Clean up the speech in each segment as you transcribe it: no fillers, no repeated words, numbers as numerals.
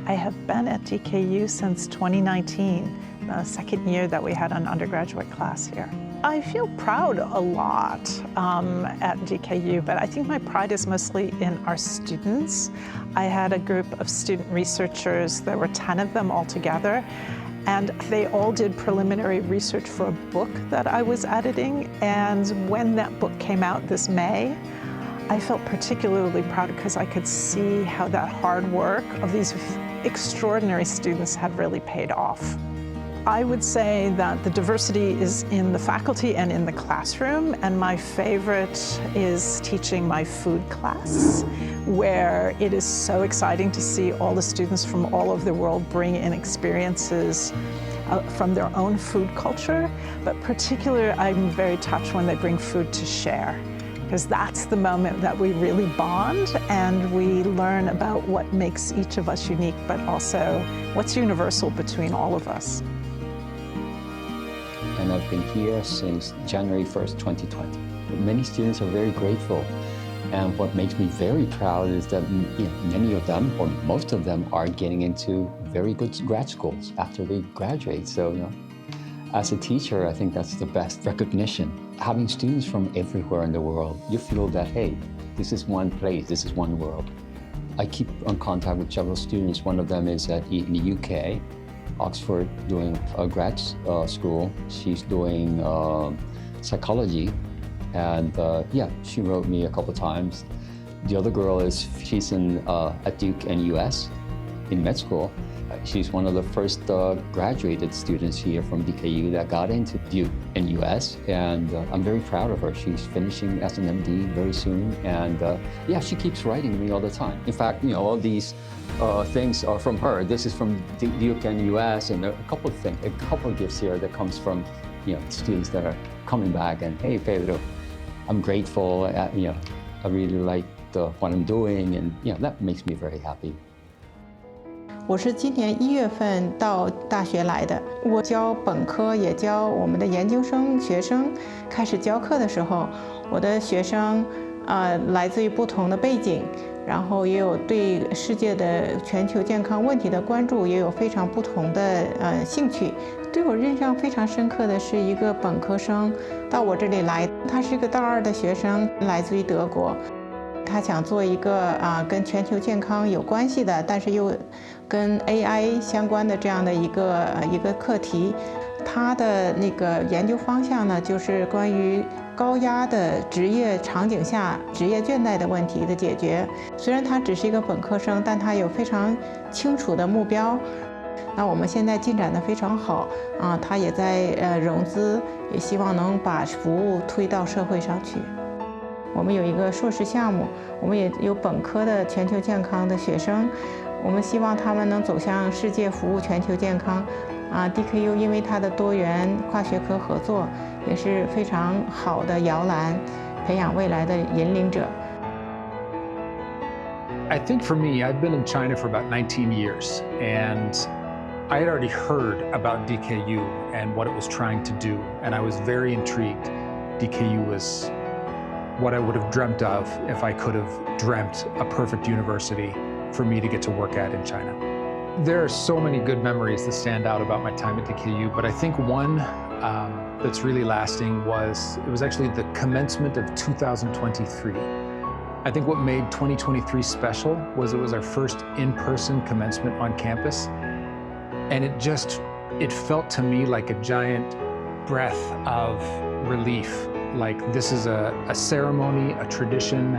I have been at DKU since 2019, the second year that we had an undergraduate class here. I feel proud a lot at DKU, but I think my pride is mostly in our students. I had a group of student researchers, there were 10 of them altogether, and they all did preliminary research for a book that I was editing. And when that book came out this May, I felt particularly proud because I could see how that hard work of these extraordinary students had really paid off. I would say that the diversity is in the faculty and in the classroom, and my favorite is teaching my food class, where it is so exciting to see all the students from all over the world bring in experiences from their own food culture, but particularly I'm very touched when they bring food to share, because that's the moment that we really bond and we learn about what makes each of us unique, but also what's universal between all of us. And I've been here since January 1st, 2020. Many students are very grateful. And what makes me very proud is that many of them, or most of them, are getting into very good grad schools after they graduate. So, as a teacher, I think that's the best recognition. Having students from everywhere in the world, you feel that, hey, this is one place, this is one world. I keep in contact with several students. One of them is in the UK, Oxford, doing a grad school. She's doing psychology, and she wrote me a couple times. The other girl she's at Duke and US in med school. She's one of the first graduated students here from DKU that got into Duke and US, and I'm very proud of her. She's finishing as an MD very soon, and she keeps writing me all the time. In fact, all these things are from her. This is from Duke and US, and a couple of gifts here that comes from students that are coming back, and hey Pedro, I'm grateful. I really like what I'm doing, and that makes me very happy. 我是今年1月份到大学来的，我教本科也教我们的研究生学生。开始教课的时候，我的学生来自于不同的背景，然后也有对世界的全球健康问题的关注，也有非常不同的兴趣。对我印象非常深刻的是一个本科生到我这里来，他是一个大2的学生，来自于德国。他想做一个跟全球健康有关系的，但是又跟 AI 相关的这样的一个课题。他的那个研究方向呢，就是关于高压的职业场景下职业倦怠的问题的解决。虽然他只是一个本科生，但他有非常清楚的目标。那我们现在进展得非常好他也在融资，也希望能把服务推到社会上去。我们有一个硕士项目，我们也有本科的全球健康的学生，我们希望他们能走向世界，服务全球健康。DKU 因为它的多元跨学科合作，也是非常好的摇篮，培养未来的引领者。I think for me, I've been in China for about 19 years, and I had already heard about DKU and what it was trying to do, and I was very intrigued. DKU was what I would have dreamt of if I could have dreamt a perfect university for me to get to work at in China. There are so many good memories that stand out about my time at DKU, but I think one that's really lasting it was actually the commencement of 2023. I think what made 2023 special was it was our first in-person commencement on campus, and it felt to me like a giant breath of relief. Like this is a ceremony, a tradition.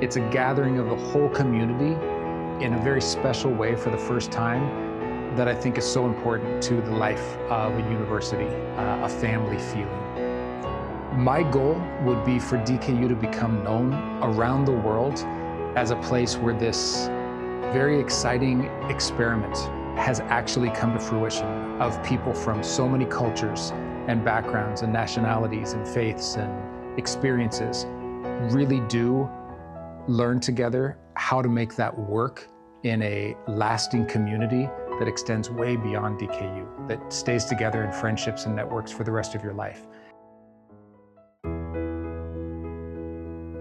It's a gathering of the whole community in a very special way for the first time that I think is so important to the life of a university, a family feeling. My goal would be for DKU to become known around the world as a place where this very exciting experiment has actually come to fruition, of people from so many cultures and backgrounds and nationalities and faiths and experiences really do learn together how to make that work in a lasting community that extends way beyond DKU, that stays together in friendships and networks for the rest of your life.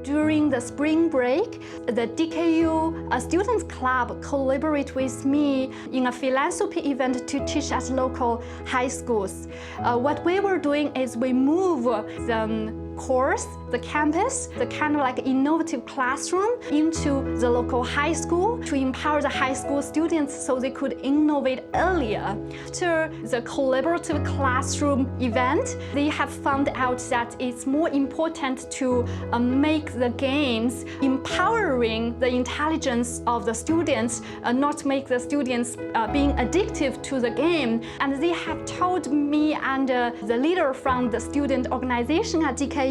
During the spring break, the DKU Students Club collaborate with me in a philanthropy event to teach at local high schools. What we were doing is we move the course, the campus, the kind of like innovative classroom into the local high school to empower the high school students so they could innovate earlier. After the collaborative classroom event, they have found out that it's more important to make the games empowering the intelligence of the students, not make the students being addictive to the game. And they have told me and the leader from the student organization at DKU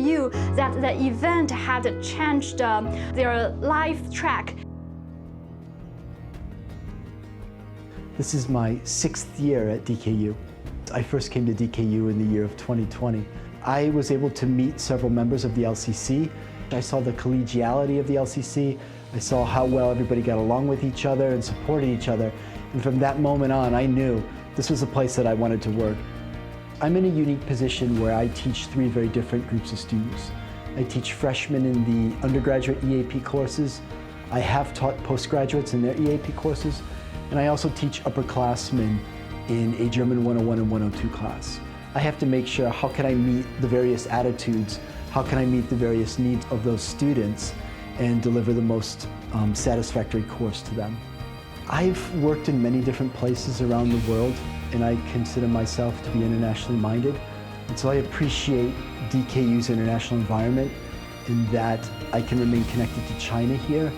that the event had changed their life track. This is my 6th year at DKU. I first came to DKU in the year of 2020. I was able to meet several members of the LCC. I saw the collegiality of the LCC. I saw how well everybody got along with each other and supported each other. And from that moment on, I knew this was a place that I wanted to work. I'm in a unique position where I teach 3 very different groups of students. I teach freshmen in the undergraduate EAP courses. I have taught postgraduates in their EAP courses. And I also teach upperclassmen in a German 101 and 102 class. I have to make sure, how can I meet the various attitudes? How can I meet the various needs of those students and deliver the most satisfactory course to them? I've worked in many different places around the world, and I consider myself to be internationally minded. And so I appreciate DKU's international environment in that I can remain connected to China here.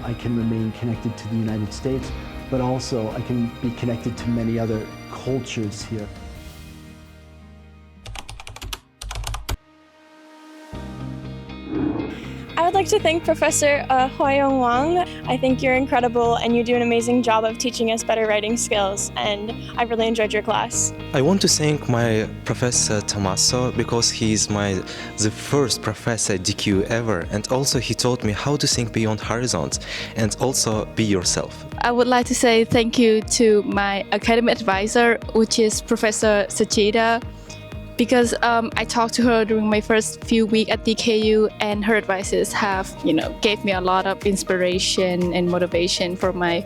I can remain connected to the United States, but also I can be connected to many other cultures here. I would like to thank Professor Huayong Wang. I think you're incredible and you do an amazing job of teaching us better writing skills, and I really enjoyed your class. I want to thank my Professor Tommaso because he's the first professor at DKU ever, and also he taught me how to think beyond horizons and also be yourself. I would like to say thank you to my academic advisor, which is Professor Sachida, because I talked to her during my first few weeks at DKU, and her advices have, gave me a lot of inspiration and motivation for my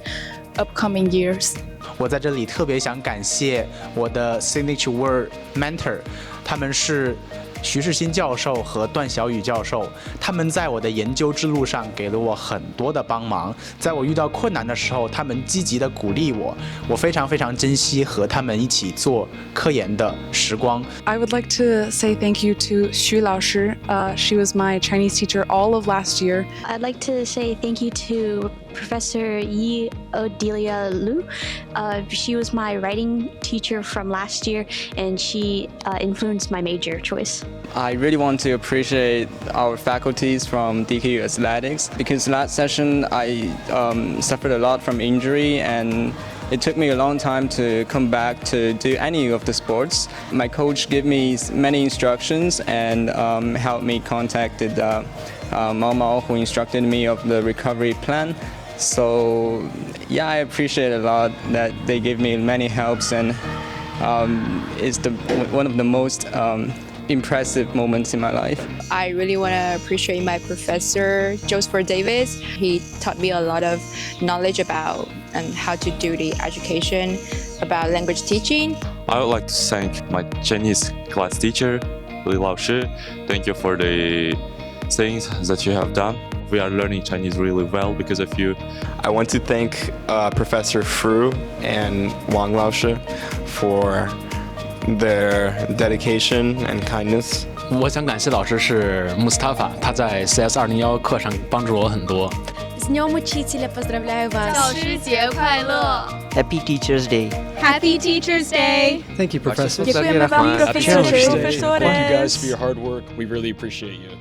upcoming years. 我在这里特别想感谢我的 signature word mentor， 他们是徐世新教授和段小雨教授，他们在我的研究之路上给了我很多的帮忙，在我遇到困难的时候，他们积极的鼓励我，我非常非常珍惜和他们一起做科研的时光。I would like to say thank you to Xu 老师. She was my Chinese teacher all of last year. I'd like to say thank you to Professor Yi Odelia Liu. She was my writing teacher from last year, and she influenced my major choice. I really want to appreciate our faculties from DKU Athletics because last session I suffered a lot from injury, and it took me a long time to come back to do any of the sports. My coach gave me many instructions and helped me contacted Mao Mao, who instructed me of the recovery plan. So yeah, I appreciate a lot that they gave me many helps, and it's one of the most impressive moments in my life. I really want to appreciate my professor, Joseph Davis. He taught me a lot of knowledge about and how to do the education about language teaching. I would like to thank my Chinese class teacher, Li Lao Shi. Thank you for the things that you have done. We are learning Chinese really well because of you. I want to thank Professor Fu and Wang Laoshi for their dedication and kindness. 我想感谢老师是 Mustafa， 他在 CS 201课上帮助我很多。С Днем Учителя поздравляю вас! 教师节快乐! Happy Teachers Day! Happy Teachers Day! Thank you, Professor. Děkujeme vám, profesore. Thank you guys for your hard work. We really appreciate you.